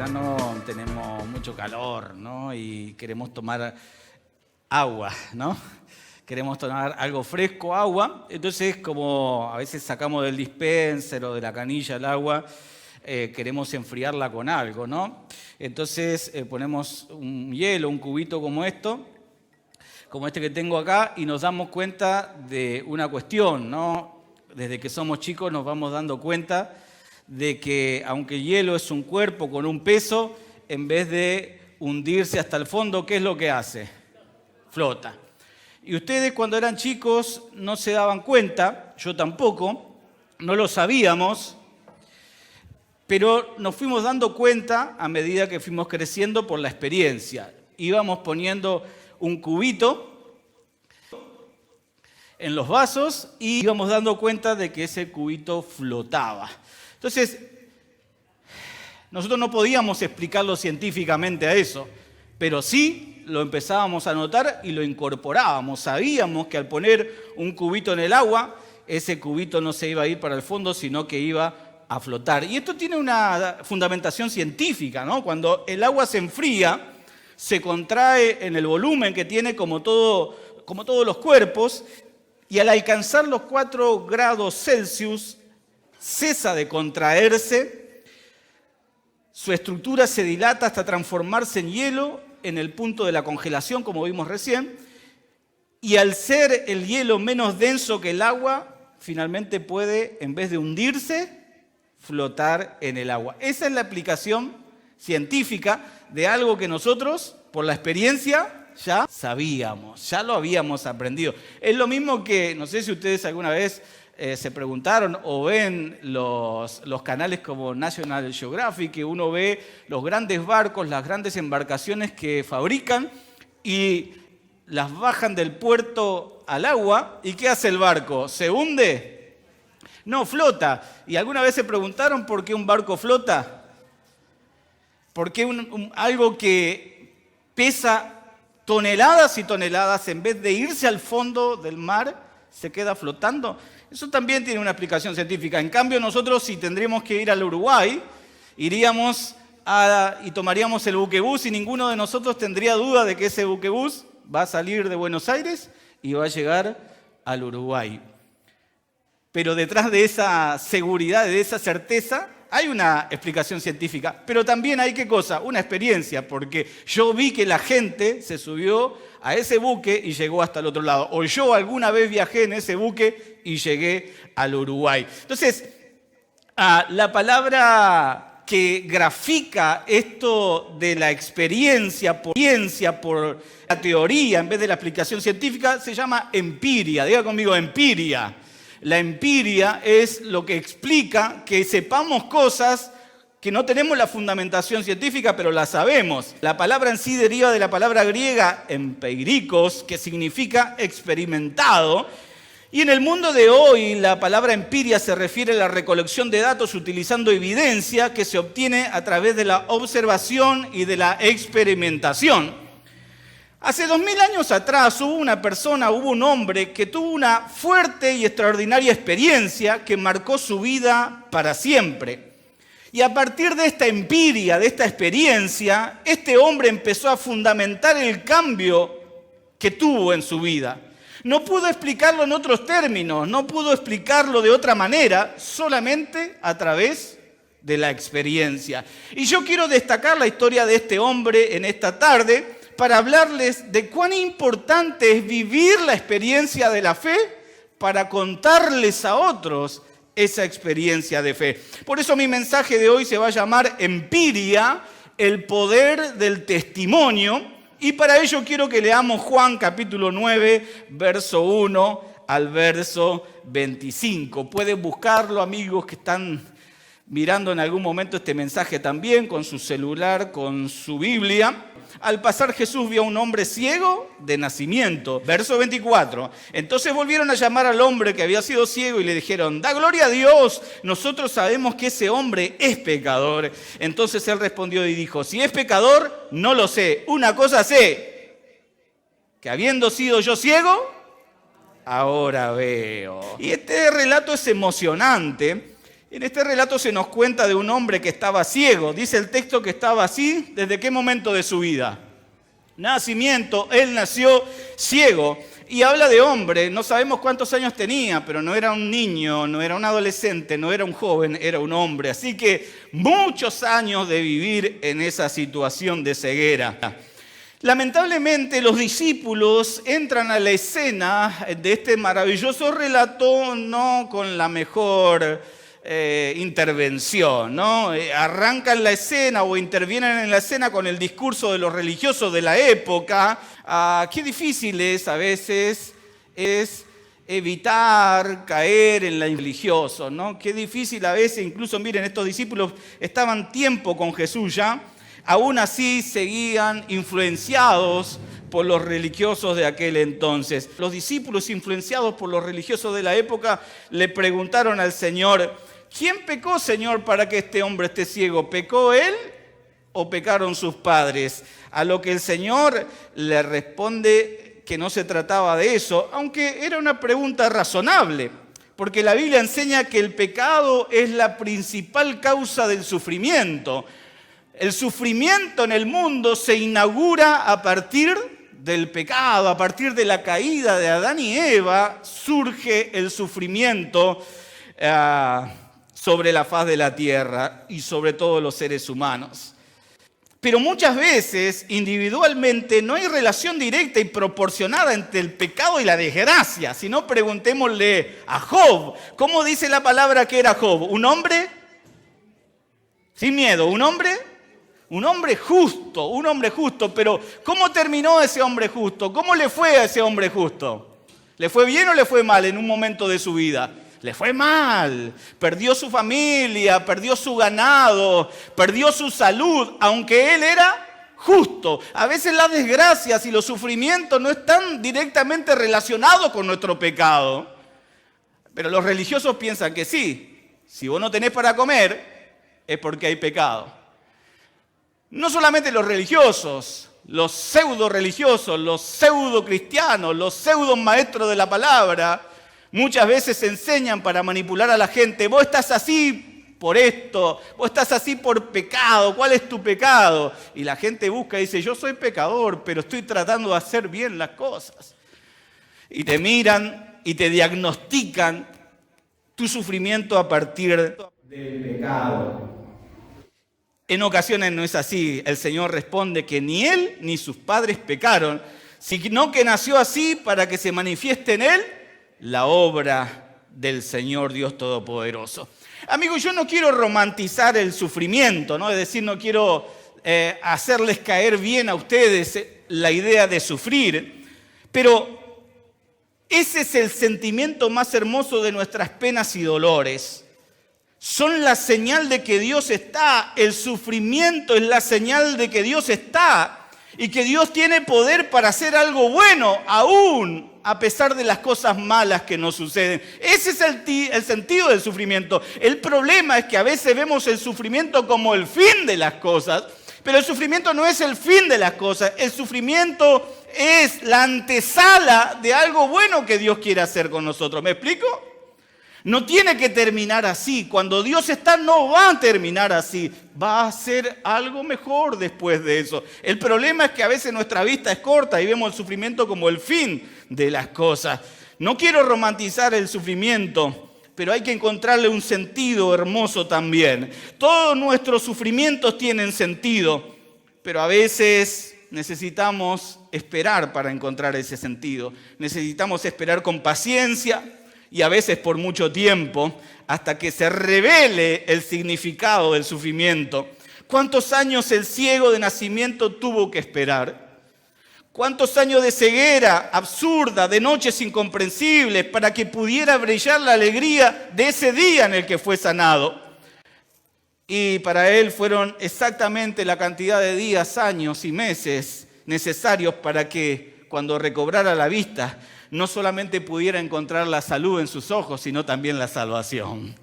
verano tenemos mucho calor, ¿no? Y queremos tomar agua, ¿no? Queremos tomar algo fresco, agua. Entonces, como a veces sacamos del dispenser o de la canilla el agua, queremos enfriarla con algo, ¿no? Entonces ponemos un hielo, un cubito como este que tengo acá, y nos damos cuenta de una cuestión, ¿no? Desde que somos chicos nos vamos dando cuenta de que aunque el hielo es un cuerpo con un peso, en vez de hundirse hasta el fondo, ¿qué es lo que hace? Flota. Y ustedes cuando eran chicos no se daban cuenta, yo tampoco, no lo sabíamos, pero nos fuimos dando cuenta a medida que fuimos creciendo por la experiencia. Íbamos poniendo un cubito en los vasos y íbamos dando cuenta de que ese cubito flotaba. Entonces, nosotros no podíamos explicarlo científicamente a eso, pero sí lo empezábamos a notar y lo incorporábamos. Sabíamos que al poner un cubito en el agua, ese cubito no se iba a ir para el fondo, sino que iba a flotar. Y esto tiene una fundamentación científica, ¿no? Cuando el agua se enfría, se contrae en el volumen que tiene como todos los cuerpos, y al alcanzar los 4 grados Celsius, cesa de contraerse, su estructura se dilata hasta transformarse en hielo en el punto de la congelación, como vimos recién, y al ser el hielo menos denso que el agua, finalmente puede, en vez de hundirse, flotar en el agua. Esa es la aplicación científica de algo que nosotros, por la experiencia, ya sabíamos, ya lo habíamos aprendido. Es lo mismo que, no sé si ustedes alguna vez se preguntaron o ven los canales como National Geographic, que uno ve los grandes barcos, las grandes embarcaciones que fabrican y las bajan del puerto al agua. ¿Y qué hace el barco? ¿Se hunde? No, flota. ¿Y alguna vez se preguntaron por qué un barco flota? ¿Por qué algo que pesa toneladas y toneladas, en vez de irse al fondo del mar, se queda flotando? Eso también tiene una explicación científica. En cambio, nosotros, si tendríamos que ir al Uruguay, iríamos y tomaríamos el buquebús y ninguno de nosotros tendría duda de que ese buquebús va a salir de Buenos Aires y va a llegar al Uruguay. Pero detrás de esa seguridad, de esa certeza, hay una explicación científica, pero también hay, ¿qué cosa? Una experiencia, porque yo vi que la gente se subió a ese buque y llegó hasta el otro lado. O yo alguna vez viajé en ese buque y llegué al Uruguay. Entonces, la palabra que grafica esto de la experiencia por la teoría en vez de la explicación científica se llama empiria. Diga conmigo, empiria. La empiria es lo que explica que sepamos cosas que no tenemos la fundamentación científica, pero la sabemos. La palabra en sí deriva de la palabra griega empeirikos, que significa experimentado. Y en el mundo de hoy, la palabra empiria se refiere a la recolección de datos utilizando evidencia que se obtiene a través de la observación y de la experimentación. Hace 2000 años atrás hubo un hombre que tuvo una fuerte y extraordinaria experiencia que marcó su vida para siempre. Y a partir de esta empiria, de esta experiencia, este hombre empezó a fundamentar el cambio que tuvo en su vida. No pudo explicarlo en otros términos, no pudo explicarlo de otra manera, solamente a través de la experiencia. Y yo quiero destacar la historia de este hombre en esta tarde, para hablarles de cuán importante es vivir la experiencia de la fe para contarles a otros esa experiencia de fe. Por eso mi mensaje de hoy se va a llamar Empiria, el poder del testimonio. Y para ello quiero que leamos Juan capítulo 9, verso 1 al verso 25. Pueden buscarlo, amigos que están mirando en algún momento este mensaje también, con su celular, con su Biblia. Al pasar Jesús vio a un hombre ciego de nacimiento. Verso 24. Entonces volvieron a llamar al hombre que había sido ciego y le dijeron: da gloria a Dios, nosotros sabemos que ese hombre es pecador. Entonces él respondió y dijo: si es pecador, no lo sé. Una cosa sé, que habiendo sido yo ciego, ahora veo. Y este relato es emocionante. En este relato se nos cuenta de un hombre que estaba ciego. Dice el texto que estaba así, ¿desde qué momento de su vida? Nacimiento, él nació ciego. Y habla de hombre, no sabemos cuántos años tenía, pero no era un niño, no era un adolescente, no era un joven, era un hombre. Así que muchos años de vivir en esa situación de ceguera. Lamentablemente los discípulos entran a la escena de este maravilloso relato no con la mejor intervención, ¿no? Arrancan la escena o intervienen en la escena con el discurso de los religiosos de la época. Qué difícil es a veces evitar caer en la religioso, ¿no? Qué difícil a veces, incluso miren, estos discípulos estaban tiempo con Jesús ya, aún así seguían influenciados por los religiosos de aquel entonces. Los discípulos, influenciados por los religiosos de la época, le preguntaron al Señor: ¿quién pecó, Señor, para que este hombre esté ciego? ¿Pecó él o pecaron sus padres? A lo que el Señor le responde que no se trataba de eso, aunque era una pregunta razonable, porque la Biblia enseña que el pecado es la principal causa del sufrimiento. El sufrimiento en el mundo se inaugura a partir del pecado, a partir de la caída de Adán y Eva, surge el sufrimiento sobre la faz de la tierra y sobre todo los seres humanos. Pero muchas veces, individualmente, no hay relación directa y proporcionada entre el pecado y la desgracia. Si no, preguntémosle a Job. ¿Cómo dice la palabra que era Job? ¿Un hombre? Sin miedo, ¿un hombre? Un hombre justo. Pero ¿cómo terminó ese hombre justo? ¿Cómo le fue a ese hombre justo? ¿Le fue bien o le fue mal en un momento de su vida? Le fue mal, perdió su familia, perdió su ganado, perdió su salud, aunque él era justo. A veces las desgracias y los sufrimientos no están directamente relacionados con nuestro pecado. Pero los religiosos piensan que sí. Si vos no tenés para comer, es porque hay pecado. No solamente los religiosos, los pseudo religiosos, los pseudo cristianos, los pseudo maestros de la palabra, muchas veces enseñan para manipular a la gente: vos estás así por esto, vos estás así por pecado, ¿cuál es tu pecado? Y la gente busca y dice: yo soy pecador, pero estoy tratando de hacer bien las cosas. Y te miran y te diagnostican tu sufrimiento a partir del pecado. En ocasiones no es así. El Señor responde que ni él ni sus padres pecaron, sino que nació así para que se manifieste en él la obra del Señor Dios Todopoderoso. Amigos, yo no quiero romantizar el sufrimiento, ¿no? Es decir, no quiero hacerles caer bien a ustedes la idea de sufrir, pero ese es el sentimiento más hermoso de nuestras penas y dolores. Son la señal de que Dios está. El sufrimiento es la señal de que Dios está y que Dios tiene poder para hacer algo bueno, aún a pesar de las cosas malas que nos suceden. Ese es el sentido del sufrimiento. El problema es que a veces vemos el sufrimiento como el fin de las cosas, pero el sufrimiento no es el fin de las cosas. El sufrimiento es la antesala de algo bueno que Dios quiere hacer con nosotros. ¿Me explico? No tiene que terminar así. Cuando Dios está, no va a terminar así. Va a ser algo mejor después de eso. El problema es que a veces nuestra vista es corta y vemos el sufrimiento como el fin de las cosas. No quiero romantizar el sufrimiento, pero hay que encontrarle un sentido hermoso también. Todos nuestros sufrimientos tienen sentido, pero a veces necesitamos esperar para encontrar ese sentido. Necesitamos esperar con paciencia, y a veces por mucho tiempo, hasta que se revele el significado del sufrimiento. ¿Cuántos años el ciego de nacimiento tuvo que esperar? ¿Cuántos años de ceguera absurda, de noches incomprensibles, para que pudiera brillar la alegría de ese día en el que fue sanado? Y para él fueron exactamente la cantidad de días, años y meses necesarios para que cuando recobrara la vista, no solamente pudiera encontrar la salud en sus ojos, sino también la salvación.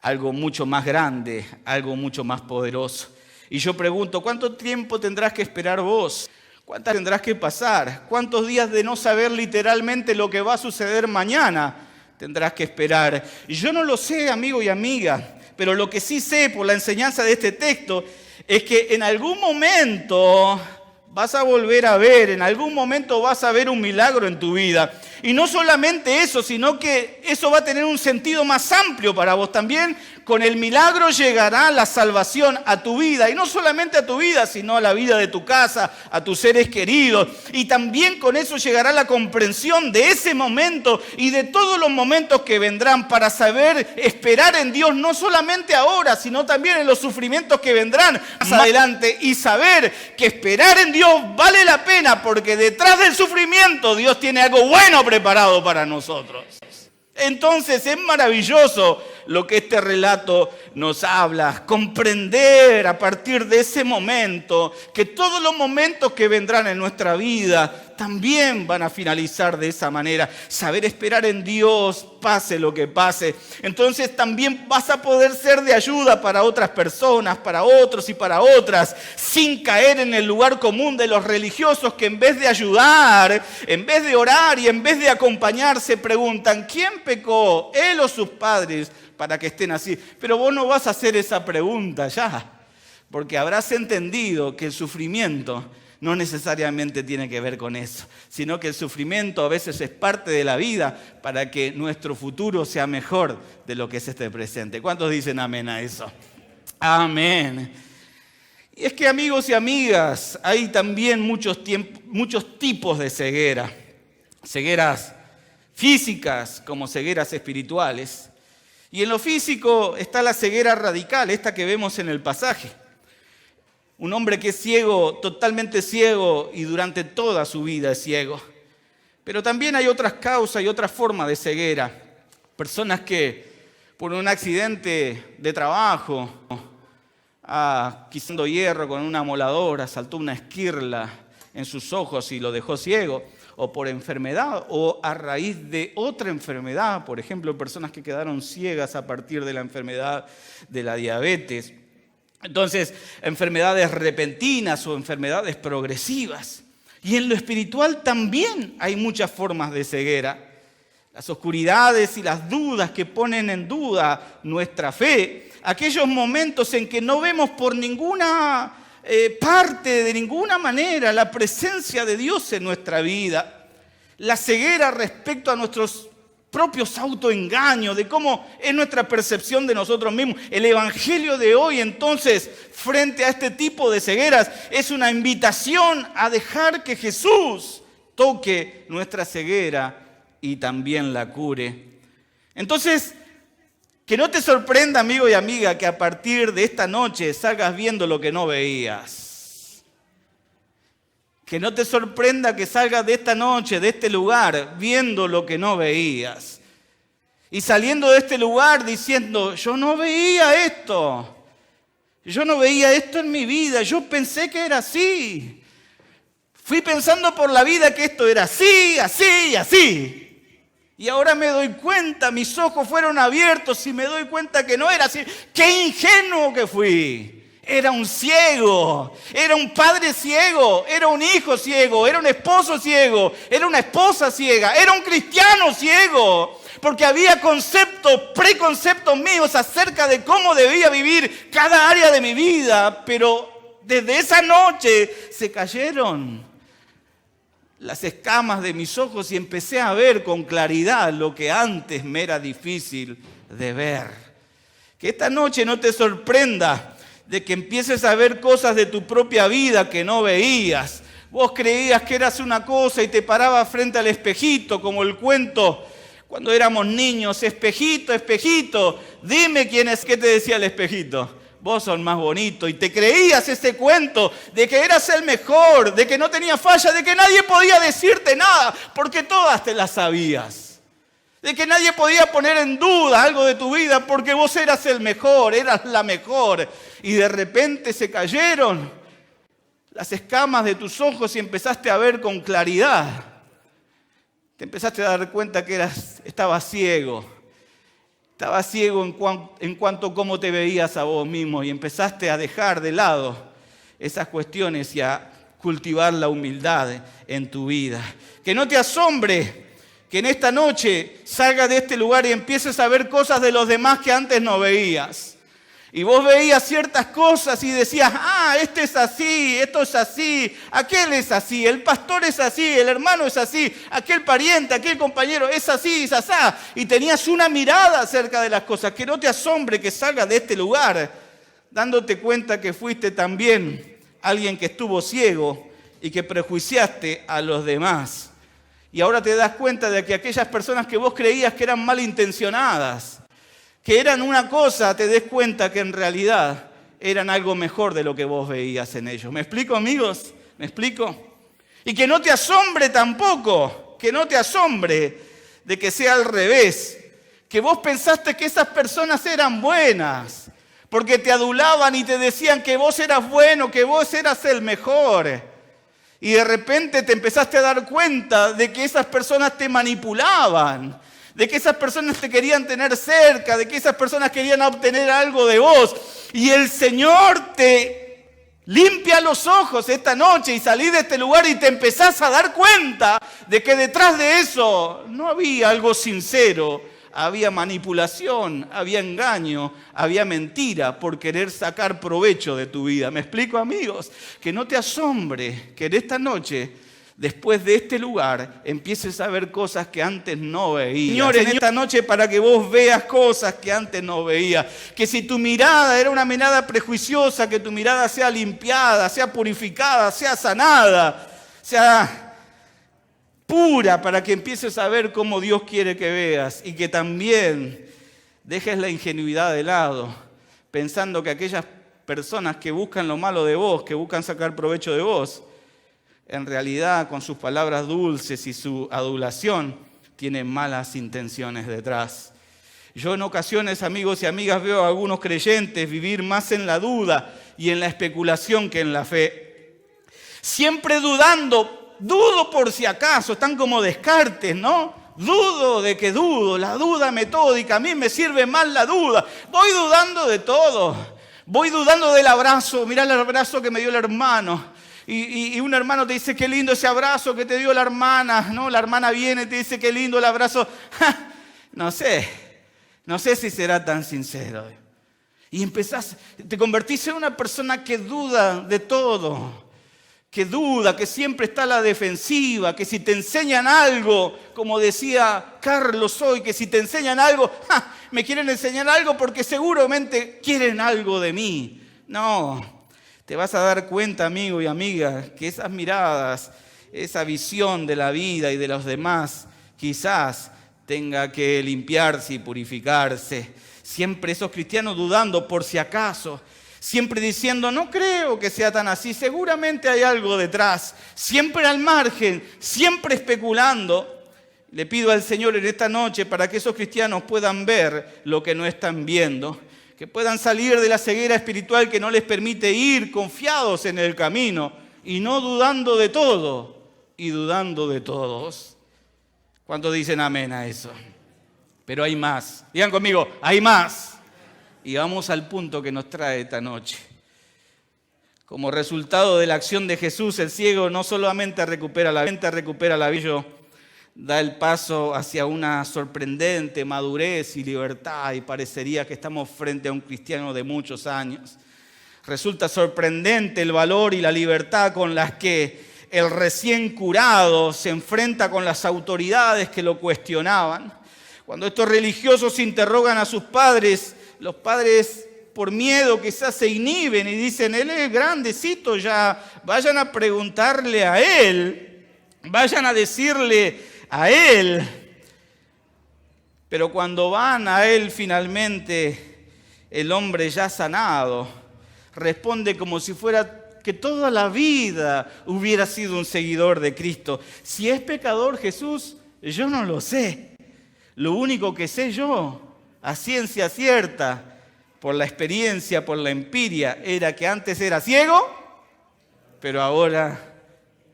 Algo mucho más grande, algo mucho más poderoso. Y yo pregunto, ¿cuánto tiempo tendrás que esperar vos? ¿Cuántas tendrás que pasar? ¿Cuántos días de no saber literalmente lo que va a suceder mañana tendrás que esperar. Y yo no lo sé, amigo y amiga, pero lo que sí sé por la enseñanza de este texto es que en algún momento vas a volver a ver, en algún momento vas a ver un milagro en tu vida. Y no solamente eso, sino que eso va a tener un sentido más amplio para vos también. Con el milagro llegará la salvación a tu vida. Y no solamente a tu vida, sino a la vida de tu casa, a tus seres queridos. Y también con eso llegará la comprensión de ese momento y de todos los momentos que vendrán para saber esperar en Dios, no solamente ahora, sino también en los sufrimientos que vendrán más adelante. Y saber que esperar en Dios vale la pena, porque detrás del sufrimiento Dios tiene algo bueno preparado para nosotros. Entonces es maravilloso lo que este relato nos habla, comprender a partir de ese momento que todos los momentos que vendrán en nuestra vida también van a finalizar de esa manera. Saber esperar en Dios, pase lo que pase. Entonces también vas a poder ser de ayuda para otras personas, para otros y para otras, sin caer en el lugar común de los religiosos que en vez de ayudar, en vez de orar y en vez de acompañar, se preguntan: ¿quién pecó, él o sus padres, para que estén así? Pero vos no vas a hacer esa pregunta ya, porque habrás entendido que el sufrimiento no necesariamente tiene que ver con eso, sino que el sufrimiento a veces es parte de la vida para que nuestro futuro sea mejor de lo que es este presente. ¿Cuántos dicen amén a eso? Amén. Y es que, amigos y amigas, hay también muchos tipos de ceguera. Cegueras físicas como cegueras espirituales. Y en lo físico está la ceguera radical, esta que vemos en el pasaje. Un hombre que es ciego, totalmente ciego, y durante toda su vida es ciego. Pero también hay otras causas y otras formas de ceguera. Personas que por un accidente de trabajo, quisando hierro con una amoladora, saltó una esquirla en sus ojos y lo dejó ciego, o por enfermedad, o a raíz de otra enfermedad. Por ejemplo, personas que quedaron ciegas a partir de la enfermedad de la diabetes. Entonces, enfermedades repentinas o enfermedades progresivas. Y en lo espiritual también hay muchas formas de ceguera. Las oscuridades y las dudas que ponen en duda nuestra fe. Aquellos momentos en que no vemos por ninguna parte, de ninguna manera, la presencia de Dios en nuestra vida. La ceguera respecto a nuestros propios autoengaños, de cómo es nuestra percepción de nosotros mismos. El evangelio de hoy, entonces, frente a este tipo de cegueras, es una invitación a dejar que Jesús toque nuestra ceguera y también la cure. Entonces, que no te sorprenda, amigo y amiga, que a partir de esta noche salgas viendo lo que no veías. Que no te sorprenda que salgas de esta noche, de este lugar, viendo lo que no veías. Y saliendo de este lugar diciendo: yo no veía esto. Yo no veía esto en mi vida. Yo pensé que era así. Fui pensando por la vida que esto era así, así y así. Y ahora me doy cuenta, mis ojos fueron abiertos y me doy cuenta que no era así. ¡Qué ingenuo que fui! Era un ciego, era un padre ciego, era un hijo ciego, era un esposo ciego, era una esposa ciega, era un cristiano ciego, porque había preconceptos míos acerca de cómo debía vivir cada área de mi vida, pero desde esa noche se cayeron las escamas de mis ojos y empecé a ver con claridad lo que antes me era difícil de ver. Que esta noche no te sorprenda de que empieces a ver cosas de tu propia vida que no veías. Vos creías que eras una cosa y te parabas frente al espejito, como el cuento cuando éramos niños: espejito, espejito, dime quién es. ¿Qué te decía el espejito? Vos sos más bonito. Y te creías ese cuento de que eras el mejor, de que no tenías falla, de que nadie podía decirte nada, porque todas te las sabías. De que nadie podía poner en duda algo de tu vida porque vos eras el mejor, eras la mejor. Y de repente se cayeron las escamas de tus ojos y empezaste a ver con claridad. Te empezaste a dar cuenta que estabas ciego. Estabas ciego en cuanto a cómo te veías a vos mismo y empezaste a dejar de lado esas cuestiones y a cultivar la humildad en tu vida. Que no te asombre que en esta noche salgas de este lugar y empieces a ver cosas de los demás que antes no veías. Y vos veías ciertas cosas y decías, este es así, esto es así, aquel es así, el pastor es así, el hermano es así, aquel pariente, aquel compañero es así, es asá. Y tenías una mirada acerca de las cosas. Que no te asombre que salgas de este lugar dándote cuenta que fuiste también alguien que estuvo ciego y que prejuiciaste a los demás. Y ahora te das cuenta de que aquellas personas que vos creías que eran malintencionadas, que eran una cosa, te des cuenta que en realidad eran algo mejor de lo que vos veías en ellos. ¿Me explico, amigos? ¿Me explico? Y que no te asombre tampoco, que no te asombre de que sea al revés, que vos pensaste que esas personas eran buenas, porque te adulaban y te decían que vos eras bueno, que vos eras el mejor. Y de repente te empezaste a dar cuenta de que esas personas te manipulaban, de que esas personas te querían tener cerca, de que esas personas querían obtener algo de vos. Y el Señor te limpia los ojos esta noche y salís de este lugar y te empezás a dar cuenta de que detrás de eso no había algo sincero, había manipulación, había engaño, había mentira por querer sacar provecho de tu vida. ¿Me explico, amigos? Que no te asombre que en esta noche, después de este lugar, empieces a ver cosas que antes no veías. Señores, en esta noche para que vos veas cosas que antes no veías. Que si tu mirada era una mirada prejuiciosa, que tu mirada sea limpiada, sea purificada, sea sanada, sea pura, para que empieces a ver cómo Dios quiere que veas. Y que también dejes la ingenuidad de lado, pensando que aquellas personas que buscan lo malo de vos, que buscan sacar provecho de vos, en realidad, con sus palabras dulces y su adulación, tienen malas intenciones detrás. Yo en ocasiones, amigos y amigas, veo a algunos creyentes vivir más en la duda y en la especulación que en la fe. Siempre dudando, dudo por si acaso, están como Descartes, ¿no? Dudo de que dudo, la duda metódica, a mí me sirve más la duda. Voy dudando de todo, voy dudando del abrazo, mirá el abrazo que me dio el hermano. Y un hermano te dice, qué lindo ese abrazo que te dio la hermana, ¿no? La hermana viene y te dice, qué lindo el abrazo. No sé si será tan sincero. Y te convertís en una persona que duda de todo, que duda, que siempre está a la defensiva, que si te enseñan algo, como decía Carlos hoy, que si te enseñan algo, me quieren enseñar algo porque seguramente quieren algo de mí. No. Te vas a dar cuenta, amigo y amiga, que esas miradas, esa visión de la vida y de los demás, quizás tenga que limpiarse y purificarse. Siempre esos cristianos dudando por si acaso, siempre diciendo, no creo que sea tan así, seguramente hay algo detrás. Siempre al margen, siempre especulando. Le pido al Señor en esta noche para que esos cristianos puedan ver lo que no están viendo, que puedan salir de la ceguera espiritual que no les permite ir confiados en el camino y no dudando de todo y dudando de todos. ¿Cuántos dicen amén a eso? Pero hay más. Digan conmigo, hay más. Y vamos al punto que nos trae esta noche. Como resultado de la acción de Jesús, el ciego no solamente recupera la vista, da el paso hacia una sorprendente madurez y libertad y parecería que estamos frente a un cristiano de muchos años. Resulta sorprendente el valor y la libertad con las que el recién curado se enfrenta con las autoridades que lo cuestionaban. Cuando estos religiosos interrogan a sus padres, los padres por miedo quizás se inhiben y dicen, él es grandecito ya, vayan a preguntarle a él, vayan a decirle a él. Pero cuando van a él finalmente, el hombre ya sanado responde como si fuera que toda la vida hubiera sido un seguidor de Cristo. Si es pecador Jesús, yo no lo sé. Lo único que sé yo, a ciencia cierta, por la experiencia, por la empiria, era que antes era ciego, pero ahora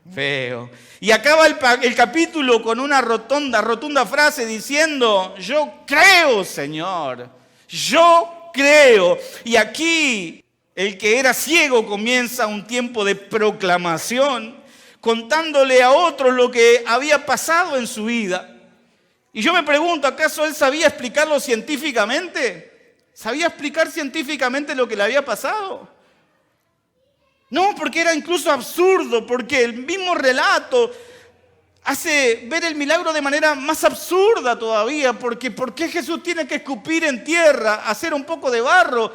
veo. Y acaba el capítulo con una rotunda frase diciendo, yo creo, Señor, yo creo. Y aquí el que era ciego comienza un tiempo de proclamación, contándole a otros lo que había pasado en su vida. Y yo me pregunto, ¿acaso él sabía explicarlo científicamente? ¿Sabía explicar científicamente lo que le había pasado? No, porque era incluso absurdo, porque el mismo relato hace ver el milagro de manera más absurda todavía, porque ¿por qué Jesús tiene que escupir en tierra, hacer un poco de barro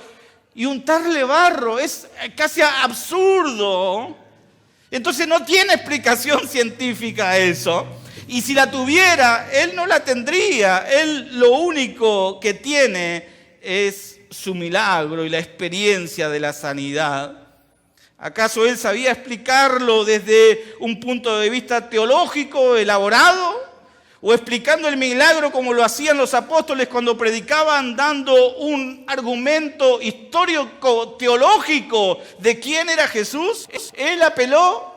y untarle barro? Es casi absurdo. Entonces no tiene explicación científica eso. Y si la tuviera, él no la tendría. Él lo único que tiene es su milagro y la experiencia de la sanidad. ¿Acaso él sabía explicarlo desde un punto de vista teológico elaborado? ¿O explicando el milagro como lo hacían los apóstoles cuando predicaban, dando un argumento histórico teológico de quién era Jesús? Él apeló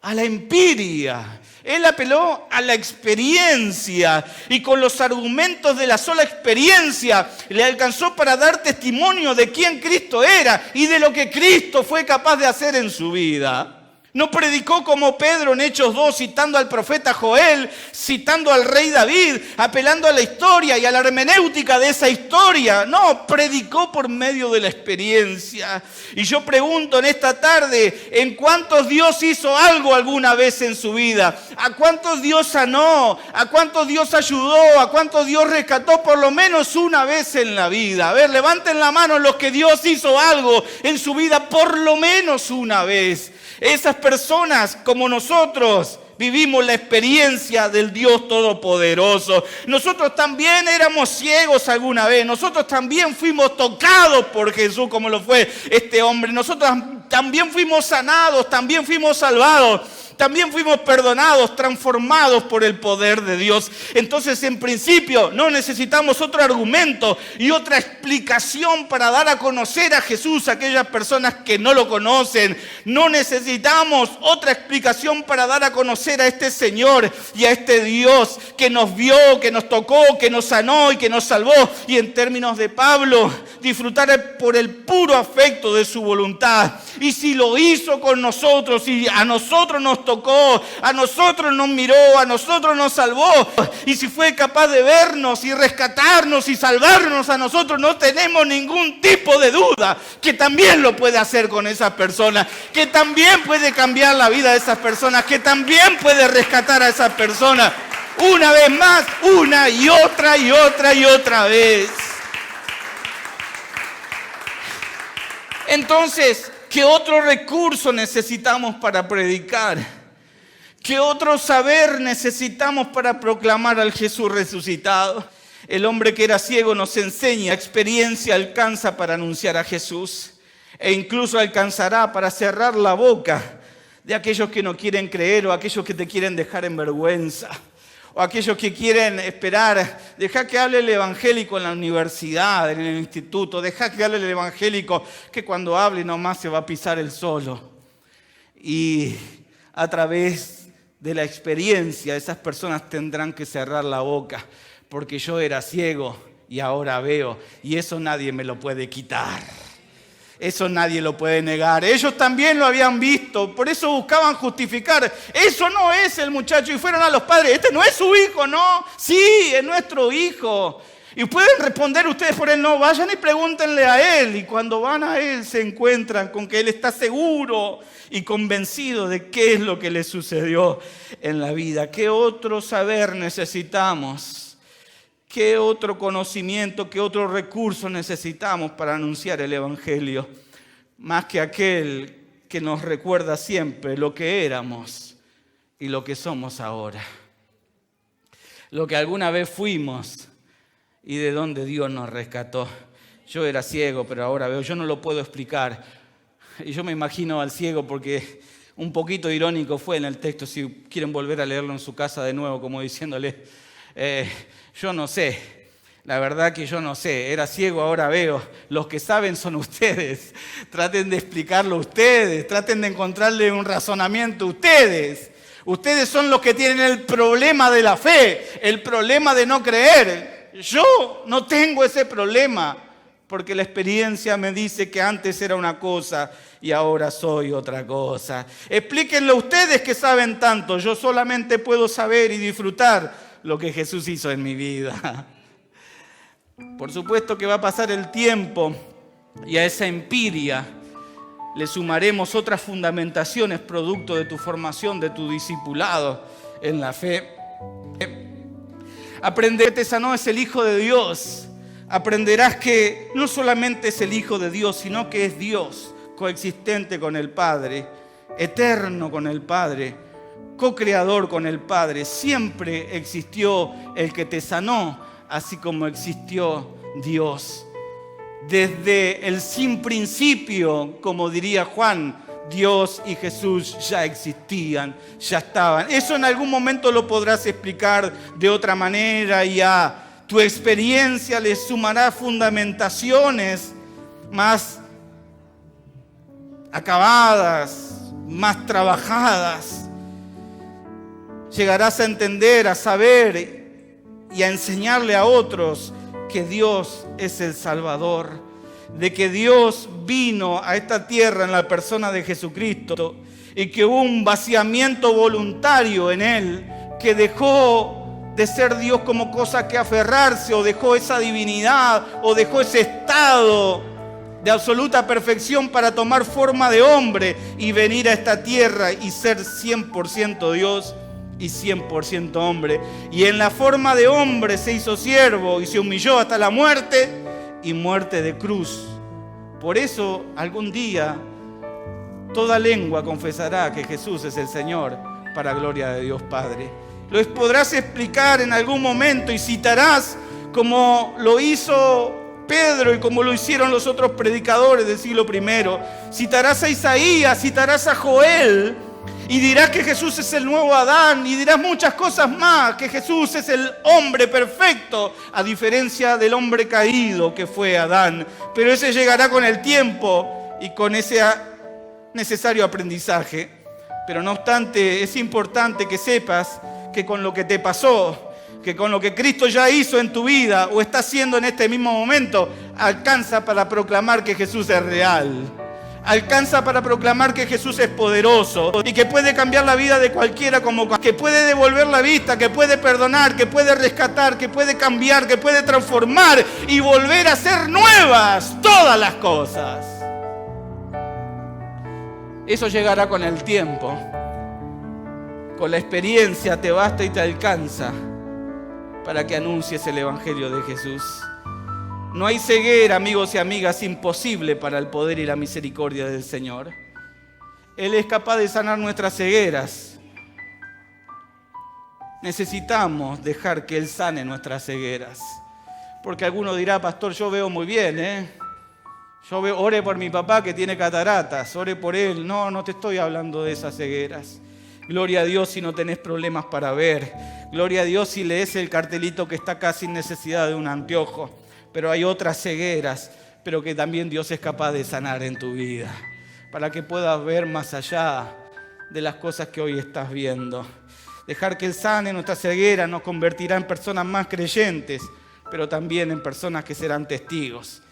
a la empiria. Él apeló a la experiencia y con los argumentos de la sola experiencia le alcanzó para dar testimonio de quién Cristo era y de lo que Cristo fue capaz de hacer en su vida. No predicó como Pedro en Hechos 2, citando al profeta Joel, citando al rey David, apelando a la historia y a la hermenéutica de esa historia. No, predicó por medio de la experiencia. Y yo pregunto en esta tarde, ¿en cuántos Dios hizo algo alguna vez en su vida? ¿A cuántos Dios sanó? ¿A cuántos Dios ayudó? ¿A cuántos Dios rescató por lo menos una vez en la vida? A ver, levanten la mano los que Dios hizo algo en su vida por lo menos una vez. Esas personas como nosotros vivimos la experiencia del Dios Todopoderoso. Nosotros también éramos ciegos alguna vez. Nosotros también fuimos tocados por Jesús como lo fue este hombre. Nosotros también fuimos sanados, también fuimos salvados. También fuimos perdonados, transformados por el poder de Dios. Entonces, en principio, no necesitamos otro argumento y otra explicación para dar a conocer a Jesús a aquellas personas que no lo conocen. No necesitamos otra explicación para dar a conocer a este Señor y a este Dios que nos vio, que nos tocó, que nos sanó y que nos salvó. Y en términos de Pablo, disfrutar por el puro afecto de su voluntad. Y si lo hizo con nosotros y a nosotros nos tocó, a nosotros nos miró, a nosotros nos salvó, y si fue capaz de vernos y rescatarnos y salvarnos a nosotros, no tenemos ningún tipo de duda que también lo puede hacer con esas personas, que también puede cambiar la vida de esas personas, que también puede rescatar a esas personas una vez más, una y otra y otra y otra vez. Entonces, ¿qué otro recurso necesitamos para predicar? ¿Qué otro saber necesitamos para proclamar al Jesús resucitado? El hombre que era ciego nos enseña, experiencia alcanza para anunciar a Jesús e incluso alcanzará para cerrar la boca de aquellos que no quieren creer o aquellos que te quieren dejar en vergüenza. O aquellos que quieren esperar, deja que hable el evangélico en la universidad, en el instituto, deja que hable el evangélico que cuando hable nomás se va a pisar él solo. Y a través de la experiencia esas personas tendrán que cerrar la boca, porque yo era ciego y ahora veo, y eso nadie me lo puede quitar. Eso nadie lo puede negar. Ellos también lo habían visto, por eso buscaban justificar. Eso no es el muchacho. Y fueron a los padres, este no es su hijo, ¿no? Sí, es nuestro hijo. Y pueden responder ustedes por él, no, vayan y pregúntenle a él. Y cuando van a él se encuentran con que él está seguro y convencido de qué es lo que le sucedió en la vida. ¿Qué otro saber necesitamos? ¿Qué otro conocimiento, qué otro recurso necesitamos para anunciar el Evangelio? Más que aquel que nos recuerda siempre lo que éramos y lo que somos ahora. Lo que alguna vez fuimos y de donde Dios nos rescató. Yo era ciego, pero ahora veo. Yo no lo puedo explicar. Y yo me imagino al ciego porque un poquito irónico fue en el texto. Si quieren volver a leerlo en su casa de nuevo, como diciéndole... yo no sé, la verdad que yo no sé, era ciego, ahora veo, los que saben son ustedes, traten de explicarlo ustedes, traten de encontrarle un razonamiento ustedes son los que tienen el problema de la fe, el problema de no creer. Yo no tengo ese problema, porque la experiencia me dice que antes era una cosa y ahora soy otra cosa. Explíquenlo ustedes que saben tanto, yo solamente puedo saber y disfrutar lo que Jesús hizo en mi vida. Por supuesto que va a pasar el tiempo y a esa empiria le sumaremos otras fundamentaciones producto de tu formación, de tu discipulado en la fe. Aprender que te sanó es el Hijo de Dios. Aprenderás que no solamente es el Hijo de Dios, sino que es Dios, coexistente con el Padre, eterno con el Padre, co-creador con el Padre. Siempre existió el que te sanó, así como existió Dios. Desde el sin principio, como diría Juan, Dios y Jesús ya existían, ya estaban. Eso en algún momento lo podrás explicar de otra manera y a tu experiencia le sumará fundamentaciones más acabadas, más trabajadas. Llegarás a entender, a saber y a enseñarle a otros que Dios es el Salvador, de que Dios vino a esta tierra en la persona de Jesucristo y que hubo un vaciamiento voluntario en Él, que dejó de ser Dios como cosa que aferrarse, o dejó esa divinidad, o dejó ese estado de absoluta perfección para tomar forma de hombre y venir a esta tierra y ser 100% Dios y 100% hombre. Y en la forma de hombre se hizo siervo y se humilló hasta la muerte y muerte de cruz. Por eso algún día toda lengua confesará que Jesús es el Señor, para gloria de Dios Padre. Lo podrás explicar en algún momento y citarás, como lo hizo Pedro y como lo hicieron los otros predicadores del siglo I. Citarás a Isaías, citarás a Joel y dirás que Jesús es el nuevo Adán y dirás muchas cosas más, que Jesús es el hombre perfecto, a diferencia del hombre caído que fue Adán. Pero ese llegará con el tiempo y con ese necesario aprendizaje. Pero no obstante, es importante que sepas que con lo que te pasó, que con lo que Cristo ya hizo en tu vida o está haciendo en este mismo momento, alcanza para proclamar que Jesús es real. Alcanza para proclamar que Jesús es poderoso y que puede cambiar la vida de cualquiera, que puede devolver la vista, que puede perdonar, que puede rescatar, que puede cambiar, que puede transformar y volver a ser nuevas todas las cosas. Eso llegará con el tiempo. Con la experiencia te basta y te alcanza para que anuncies el Evangelio de Jesús. No hay ceguera, amigos y amigas, imposible para el poder y la misericordia del Señor. Él es capaz de sanar nuestras cegueras. Necesitamos dejar que Él sane nuestras cegueras. Porque alguno dirá, pastor, yo veo muy bien, ore por mi papá que tiene cataratas, ore por él. No te estoy hablando de esas cegueras. Gloria a Dios si no tenés problemas para ver. Gloria a Dios si lees el cartelito que está acá sin necesidad de un anteojo. Pero hay otras cegueras, pero que también Dios es capaz de sanar en tu vida, para que puedas ver más allá de las cosas que hoy estás viendo. Dejar que Él sane nuestra ceguera nos convertirá en personas más creyentes, pero también en personas que serán testigos.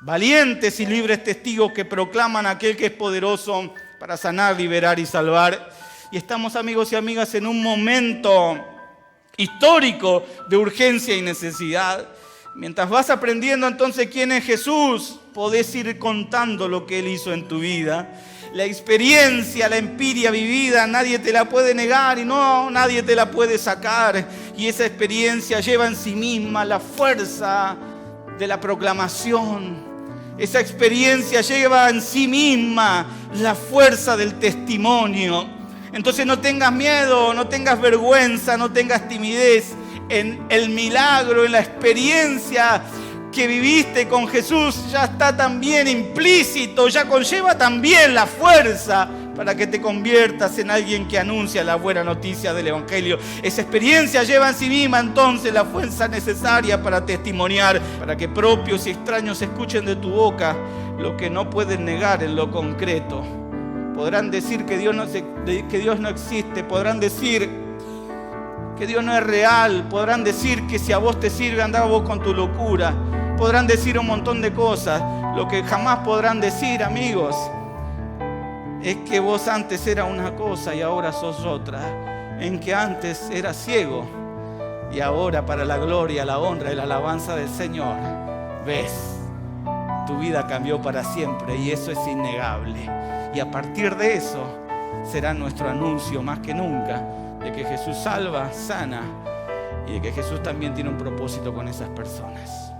Valientes y libres testigos que proclaman a aquel que es poderoso para sanar, liberar y salvar. Y estamos, amigos y amigas, en un momento histórico de urgencia y necesidad. Mientras vas aprendiendo entonces quién es Jesús, podés ir contando lo que Él hizo en tu vida. La experiencia, la empiria vivida, nadie te la puede negar y nadie te la puede sacar. Y esa experiencia lleva en sí misma la fuerza de la proclamación. Esa experiencia lleva en sí misma la fuerza del testimonio. Entonces no tengas miedo, no tengas vergüenza, no tengas timidez. En el milagro, en la experiencia que viviste con Jesús, ya está también implícito, ya conlleva también la fuerza para que te conviertas en alguien que anuncia la buena noticia del Evangelio. Esa experiencia lleva en sí misma entonces la fuerza necesaria para testimoniar, para que propios y extraños escuchen de tu boca lo que no pueden negar en lo concreto. Podrán decir que Dios no existe, podrán decir que Dios no es real, podrán decir que si a vos te sirve, andá vos con tu locura, podrán decir un montón de cosas. Lo que jamás podrán decir, amigos, es que vos antes eras una cosa y ahora sos otra, en que antes eras ciego Y ahora, para la gloria, la honra y la alabanza del Señor, ves, tu vida cambió para siempre y eso es innegable. Y a partir de eso será nuestro anuncio más que nunca de que Jesús salva, sana y de que Jesús también tiene un propósito con esas personas.